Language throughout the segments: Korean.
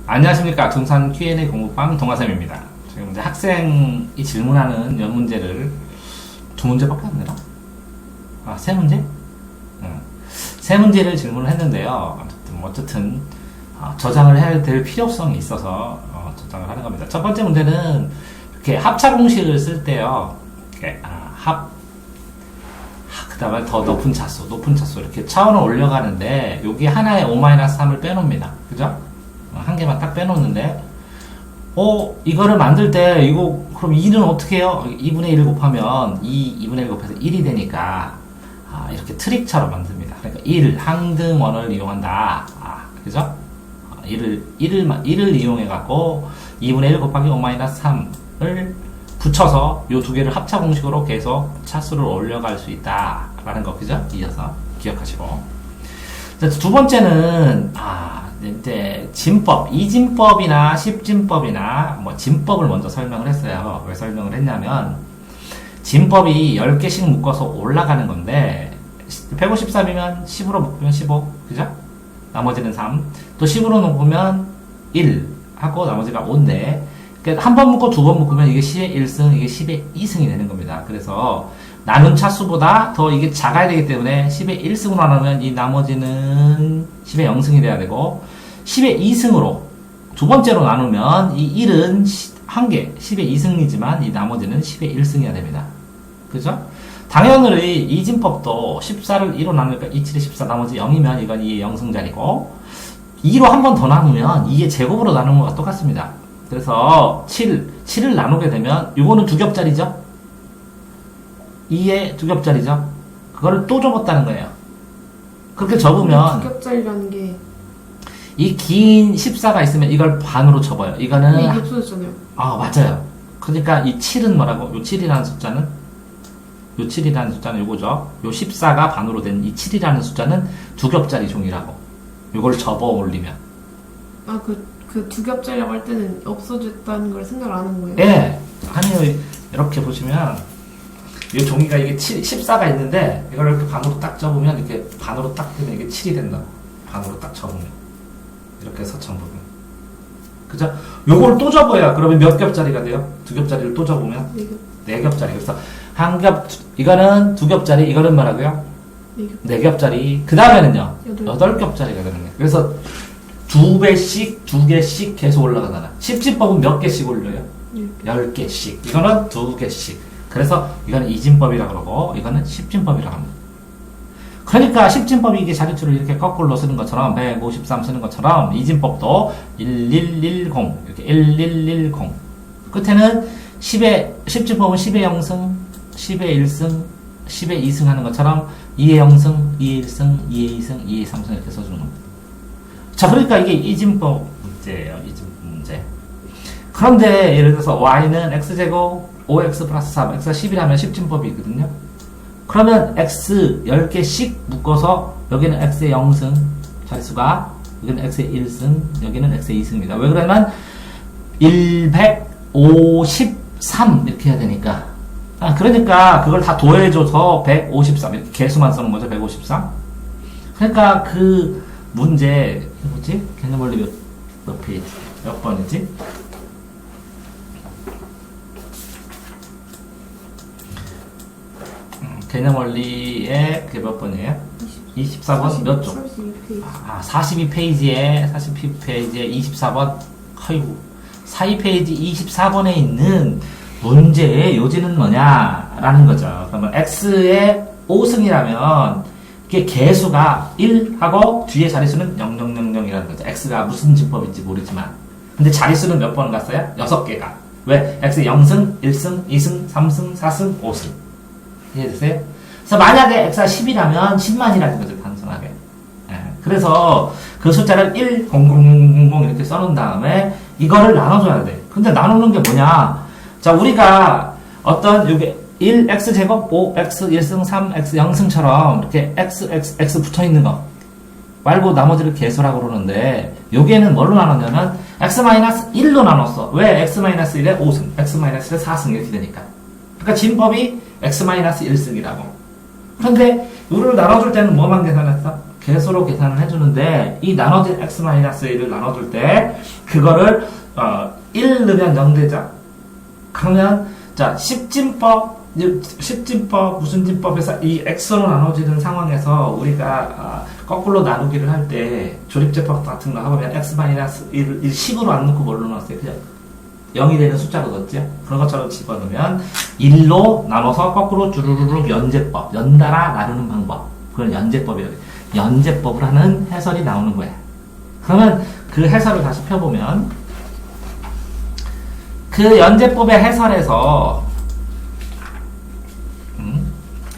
안녕하십니까. 중3 Q&A 공부방 동아쌤입니다. 지금 이제 학생이 질문하는 연 문제를 두 문제밖에 안 되나? 세 문제? 세 문제를 질문을 했는데요. 어쨌든 저장을 해야 될 필요성이 있어서 저장을 하는 겁니다. 첫 번째 문제는 이렇게 합차 공식을 쓸 때요. 이렇게 그 다음에 더 높은 차수 이렇게 차원을 올려가는데 여기 하나에 5-3을 빼놓습니다. 그죠? 한 개만 딱 빼놓는데 이거를 만들 때 이거 그럼 2는 어떻게 해요? 2분의 1 곱하면 2분의 1 곱해서 1이 되니까 이렇게 트릭처럼 만듭니다. 그러니까 1 항등원을 이용한다. 그죠? 1을 이용해갖고 2분의 1 곱하기 5-3을 붙여서 요 두 개를 합차 공식으로 계속 차수를 올려갈 수 있다. 라는 거, 그죠? 이어서 기억하시고. 자, 두 번째는, 이제, 진법, 이진법이나 십진법이나, 진법을 먼저 설명을 했어요. 왜 설명을 했냐면, 진법이 10개씩 묶어서 올라가는 건데, 153이면 10으로 묶으면 15, 그죠? 나머지는 3. 또 10으로 묶으면 1 하고 나머지가 5인데, 한 번 묶고 두 번 묶으면 이게 10의 1승, 이게 10의 2승이 되는 겁니다. 그래서 나눈 차수보다 더 이게 작아야 되기 때문에 10의 1승으로 나누면 이 나머지는 10의 0승이 돼야 되고 10의 2승으로 두 번째로 나누면 이 1은 한 개, 10의 2승이지만 이 나머지는 10의 1승이어야 됩니다. 그죠? 당연히 이진법도 14를 2로 나누니까 2, 7의 14 나머지 0이면 이건 2의 0승자리고 2로 한 번 더 나누면 2의 제곱으로 나누는 것과 똑같습니다. 그래서 7을 나누게 되면 이거는 두 겹짜리죠? 2의 두 겹짜리죠? 그거를 또 접었다는 거예요. 그렇게 접으면 두 겹짜리라는 게 이 긴 14가 있으면 이걸 반으로 접어요. 이거는 이게 없어졌잖아요. 맞아요. 그러니까 이 7은 뭐라고? 요 7이라는 숫자는 요거죠. 요 14가 반으로 된 이 7이라는 숫자는 두 겹짜리 종이라고. 요걸 접어 올리면 그 두 겹짜리라고 할 때는 없어졌다는 걸 생각을 안 한 거예요? 예. 아니요. 이렇게 보시면, 이 종이가 이게 14가 있는데, 이걸 이렇게 반으로 딱 접으면, 이렇게 반으로 딱 뜨면 이게 7이 된다. 반으로 딱 접으면. 이렇게 해서 접으면. 그죠? 요걸 또 접어야, 그러면 몇 겹짜리가 돼요? 두 겹짜리를 또 접으면? 네 겹짜리. 그래서, 이거는 두 겹짜리, 이거는 뭐라고요? 네 겹짜리. 그 다음에는요? 8겹짜리가 되는 거예요. 그래서, 두 개씩 계속 올라가잖아. 십진법은 몇 개씩 올려요? 10개씩. 이거는 2개씩. 그래서 이거는 이진법이라고 그러고, 이거는 십진법이라고 합니다. 그러니까 십진법이 이게 자리수를 이렇게 거꾸로 쓰는 것처럼, 153 쓰는 것처럼, 이진법도 1110, 이렇게 1110. 끝에는 십진법은 10의 0승, 10의 1승, 10의 2승 하는 것처럼, 2의 0승, 2의 1승, 2의 2승, 2의 3승 이렇게 써주는 겁니다. 자, 그러니까 이게 이진법 문제예요. 이진법 문제. 그런데 예를 들어서 y는 x제곱 5x 플러스 3, x가 10이라면 십진법이거든요. 그러면 x 10개씩 묶어서 여기는 x의 0승 자릿수가, 여기는 x의 1승, 여기는 x의 2승입니다. 왜 그러면 153 이렇게 해야 되니까. 그러니까 그걸 다 더해줘서 153 이렇게 개수만 쓰는 거죠. 153. 그러니까 그 문제 뭐지? 개념원리 몇 페이지? 몇 번이지? 개념원리의 그게 몇 번이에요? 24번 몇 쪽? 42페이지에 24번. 아이고, 42페이지 24번에 있는 문제의 요지는 뭐냐라는 거죠. 그러면 x의 5승이라면 이게 개수가 1하고 뒤에 자릿수는 0000이라는 거죠. x가 무슨 진법인지 모르지만. 근데 자릿수는 몇 번 갔어요? 6개가. 왜? x의 0승, 1승, 2승, 3승, 4승, 5승. 이해되세요? 그래서 만약에 x가 10이라면 10만이라는 거죠. 단순하게. 그래서 그 숫자를 1, 0000 이렇게 써놓은 다음에 이거를 나눠줘야 돼. 근데 나누는 게 뭐냐? 자, 우리가 어떤 요게 1x제곱 5x 1승 3x 0승처럼 이렇게 x 붙어 있는 거 말고 나머지를 개수라고 그러는데 요게는 뭘로 나눴냐면 x-1로 나눴어. 왜? x-1에 5승, x-1에 4승 이렇게 되니까. 그러니까 진법이 x-1승이라고. 그런데 요를 나눠줄 때는 뭐만 계산했어? 개수로 계산을 해주는데 이 나눠진 x-1을 나눠줄 때 그거를 1 넣으면 0 되죠. 그러면 자 십진법 무슨 진법에서 이 x로 나눠지는 상황에서 우리가 거꾸로 나누기를 할 때 조립제법 같은 거 하면 x-1을 10으로 안 넣고 뭘로 넣었어요? 그죠? 0이 되는 숫자로 넣었죠? 그런 것처럼 집어넣으면 1로 나눠서 거꾸로 주르륵 연제법, 연달아 나누는 방법. 그걸 연제법이에요. 연제법을 하는 해설이 나오는 거예요. 그러면 그 해설을 다시 펴보면 그 연제법의 해설에서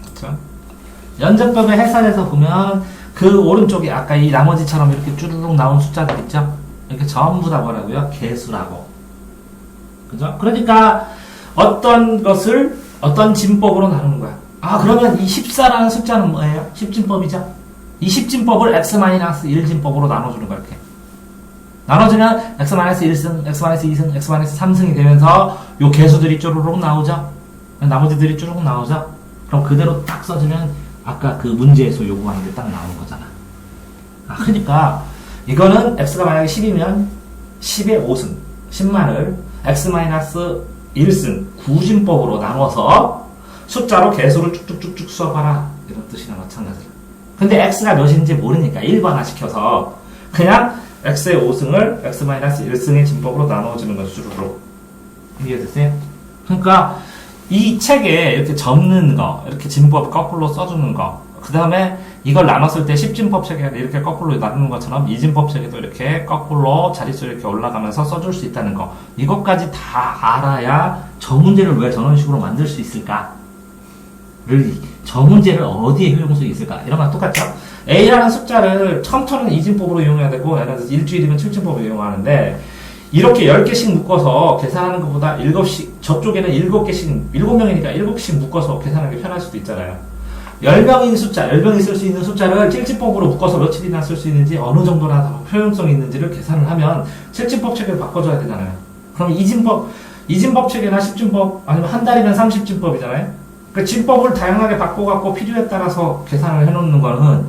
그렇죠? 연제법의 해설에서 보면 그 오른쪽에 아까 이 나머지처럼 이렇게 주르륵 나온 숫자들 있죠? 이렇게 전부 다 뭐라고요? 개수라고. 그죠? 그러니까 어떤 것을 어떤 진법으로 나누는 거야. 그러면 이 14라는 숫자는 뭐예요? 10진법이죠? 이 10진법을 x-1 진법으로 나눠주는 거야, 이렇게. 나눠주면 x-1승, x-2승, x-3승이 되면서 요 개수들이 쪼르륵 나오죠? 나머지들이 쪼르륵 나오죠? 그럼 그대로 딱 써주면 아까 그 문제에서 요구하는 게 딱 나오는 거잖아. 그러니까 이거는 x가 만약에 10이면 10의 5승, 10만을 x-1승 9진법으로 나눠서 숫자로 개수를 쭉쭉쭉쭉 써봐라. 이런 뜻이랑 마찬가지로. 근데 x가 몇인지 모르니까 일반화시켜서 그냥 x의 5승을 x-1승의 진법으로 나눠주는 것이 주로 이해됐어요? 그러니까 이 책에 이렇게 적는 거, 이렇게 진법 거꾸로 써주는 거, 그 다음에 이걸 나눴을 때 10진법 책에 이렇게 거꾸로 나누는 것처럼 2진법 책에도 이렇게 거꾸로 자릿수 이렇게 올라가면서 써줄 수 있다는 거, 이것까지 다 알아야 저 문제를 왜 저런 식으로 만들 수 있을까? 저 문제를 어디에 효용성이 있을까? 이런 거랑 똑같죠? A라는 숫자를 처음부터는 2진법으로 이용해야 되고, 예를 들어서 일주일이면 7진법을 이용하는데, 이렇게 10개씩 묶어서 계산하는 것보다 7씩, 저쪽에는 7개씩, 7명이니까 7개씩 묶어서 계산하기 편할 수도 있잖아요. 10명인 숫자, 10명이 쓸 수 있는 숫자를 7진법으로 묶어서 며칠이나 쓸 수 있는지, 어느 정도나 더 효용성이 있는지를 계산을 하면 7진법 책을 바꿔줘야 되잖아요. 그럼 2진법 책이나 10진법, 아니면 한 달이면 30진법이잖아요. 그 진법을 다양하게 바꿔갖고 필요에 따라서 계산을 해놓는 거는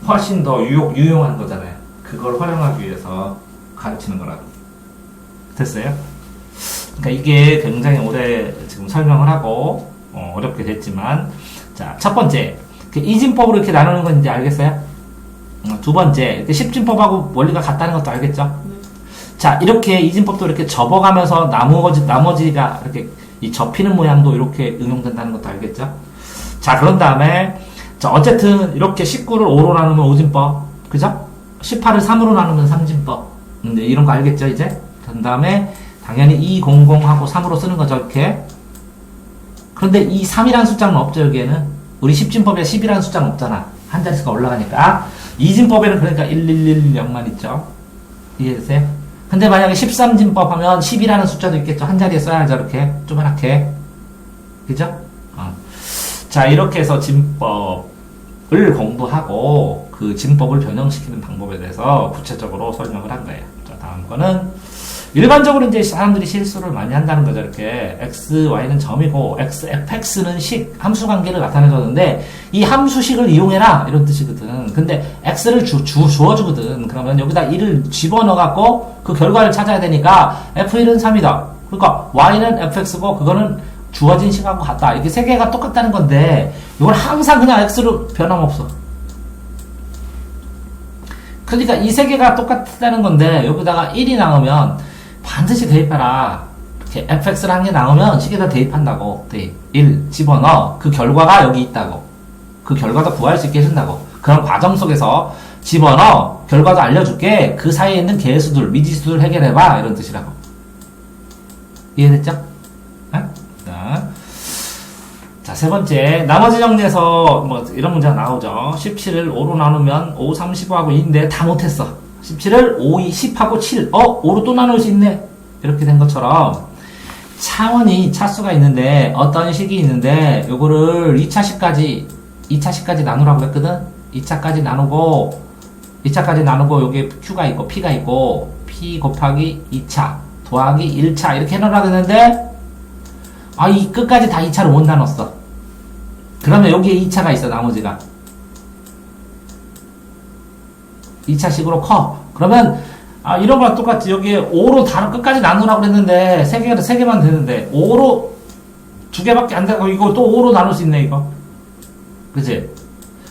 훨씬 더 유용한 거잖아요. 그걸 활용하기 위해서 가르치는 거라고. 됐어요? 그러니까 이게 굉장히 오래 지금 설명을 하고 어렵게 됐지만, 자, 첫 번째, 이진법으로 이렇게 나누는 건 이제 알겠어요? 두 번째, 10진법하고 원리가 같다는 것도 알겠죠? 자, 이렇게 이진법도 이렇게 접어가면서 나머지가 이렇게 이 접히는 모양도 이렇게 응용된다는 것도 알겠죠? 자, 그런 다음에, 자, 어쨌든 이렇게 19를 5로 나누면 5진법, 그죠? 18을 3으로 나누면 3진법. 이런 거 알겠죠, 이제? 그 다음에, 당연히 200하고 3으로 쓰는 거죠, 이렇게. 그런데 이 3이라는 숫자는 없죠, 여기에는. 우리 10진법에 10이라는 숫자는 없잖아. 한 자릿수가 올라가니까. 2진법에는 그러니까 1110만 있죠. 이해되세요? 근데 만약에 13진법 하면 10이라는 숫자도 있겠죠. 한 자리에 써야죠, 이렇게. 조그맣게. 그죠? 자, 이렇게 해서 진법을 공부하고 그 진법을 변형시키는 방법에 대해서 구체적으로 설명을 한 거예요. 자, 다음 거는 일반적으로 이제 사람들이 실수를 많이 한다는 거죠. 이렇게 x, y는 점이고 x, fx는 식, 함수 관계를 나타내줬는데 이 함수식을 이용해라 이런 뜻이거든. 근데 x를 주어주거든. 그러면 여기다 1을 집어넣어갖고 그 결과를 찾아야 되니까 f1은 3이다. 그러니까 y는 fx고 그거는 주어진 식하고 같다. 이게 세 개가 똑같다는 건데 이걸 항상 그냥 x로 변함없어. 그러니까 이 세 개가 똑같다는 건데 여기다가 1이 나오면 반드시 대입해라. 이렇게 fx를 한 개 나오면 식에다 대입한다고. 대입. 1 집어넣어. 그 결과가 여기 있다고. 그 결과도 구할 수 있게 해준다고. 그런 과정 속에서 집어넣어. 결과도 알려줄게. 그 사이에 있는 개수들, 미지수들 해결해봐. 이런 뜻이라고. 이해됐죠? 네? 자, 세 번째. 나머지 정리해서 뭐 이런 문제가 나오죠. 17을 5로 나누면 5, 35하고 2인데 다 못했어. 17을 5, 2, 10하고 7. 5로 또 나눌 수 있네. 이렇게 된 것처럼 차원이 차수가 있는데 어떤 식이 있는데 요거를 2차식까지 나누라고 그랬거든. 2차까지 나누고 요게 Q가 있고 P가 있고 P 곱하기 2차 더하기 1차 이렇게 해놓으라고 했는데 이 끝까지 다 2차로 못 나눴어. 그러면 여기에 2차가 있어. 나머지가 2차식으로 커. 그러면 이런 거랑 똑같지. 여기에 5로 끝까지 나누라고 그랬는데 3개만 되는데 5로 2개밖에 안 되고 이거 또 5로 나눌 수 있네 이거. 그치?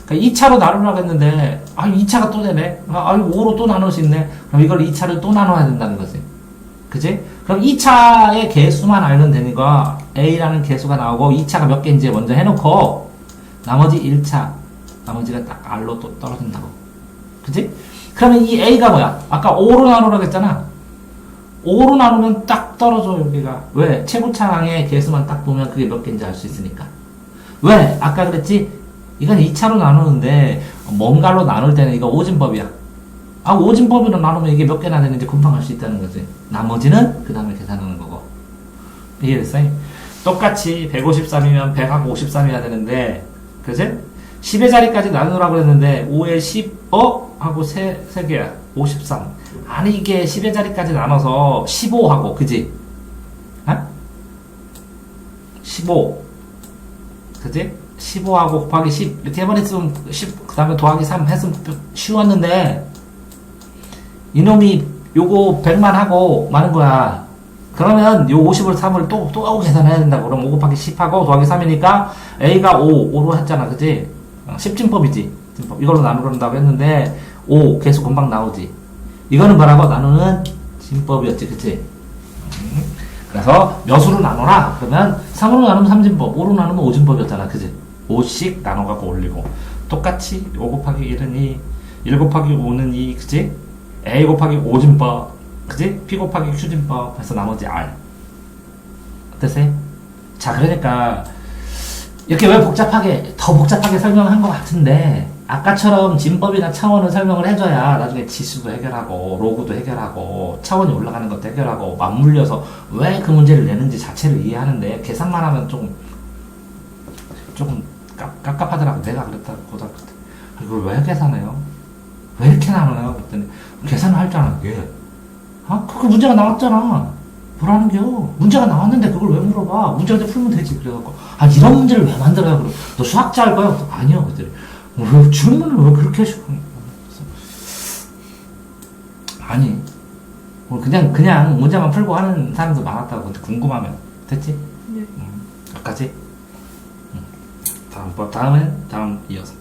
그러니까 2차로 나누라고 했는데 2차가 또 되네. 이거 5로 또 나눌 수 있네. 그럼 이걸 2차를 또 나눠야 된다는 거지. 그치? 그럼 2차의 개수만 알면 되니까 A라는 개수가 나오고 2차가 몇 개인지 먼저 해놓고 나머지 1차 나머지가 딱 R로 또 떨어진다고. 그치? 그러면 이 A가 뭐야? 아까 5로 나누라고 했잖아. 5로 나누면 딱 떨어져 여기가. 왜? 최고차항의 개수만 딱 보면 그게 몇 개인지 알 수 있으니까. 왜? 아까 그랬지? 이건 2차로 나누는데 뭔가로 나눌 때는 이거 오진법이야. 오진법으로 나누면 이게 몇 개나 되는지 금방 알 수 있다는 거지. 나머지는 그 다음에 계산하는 거고. 이해됐어? 똑같이 153이면 100하고 53이야 되는데, 그치? 10의 자리까지 나누라고 그랬는데 5에 15 하고 3개야. 53. 아니 이게 10의 자리까지 나눠서 15하고, 그지? 15. 그지? 15하고 곱하기 10 이렇게 해버렸으면 10, 그 다음에 더하기 3 했으면 쉬웠는데 이놈이 요거 100만 하고 마는 거야. 그러면 요 50을 3을 또 하고 계산해야 된다고. 그럼 5 곱하기 10하고 더하기 3이니까 A가 5로 했잖아. 그치? 10진법이지. 이걸로 나누는다고 했는데 5 개수 금방 나오지. 이거는 뭐라고? 나누는 진법이었지. 그치? 그래서 몇으로 나눠라. 그러면 3으로 나누면 3진법, 5로 나누면 5진법이었잖아. 그치? 5씩 나눠갖고 올리고. 똑같이 5 곱하기 1은 2, 1 곱하기 5는 2, 그치? A 곱하기 5진법, 그치? P 곱하기 Q진법 해서 나머지 R. 어땠어요? 자, 그러니까 이렇게 왜 더 복잡하게 설명한 것 같은데 아까처럼 진법이나 차원을 설명을 해줘야 나중에 지수도 해결하고 로그도 해결하고 차원이 올라가는 것도 해결하고 맞물려서 왜 그 문제를 내는지 자체를 이해하는데 계산만 하면 조금 깝깝하더라고. 내가 그랬다고 고등학교 때. 이걸 왜 계산해요? 왜 이렇게 나눠요? 그랬더니 계산을 할 줄 아는 게 그 문제가 나왔잖아. 뭐라는 겨? 문제가 나왔는데 그걸 왜 물어봐? 문제가 풀면 되지. 그래갖고 이런 문제를 왜 만들어요? 그래. 너 수학자 할 거야? 아니요. 그랬더니 왜 질문을 왜 그렇게 하시고? 아니 그냥 문제만 풀고 하는 사람도 많았다고. 근데 궁금하면 됐지? 네. 여기까지. 다음 이어서.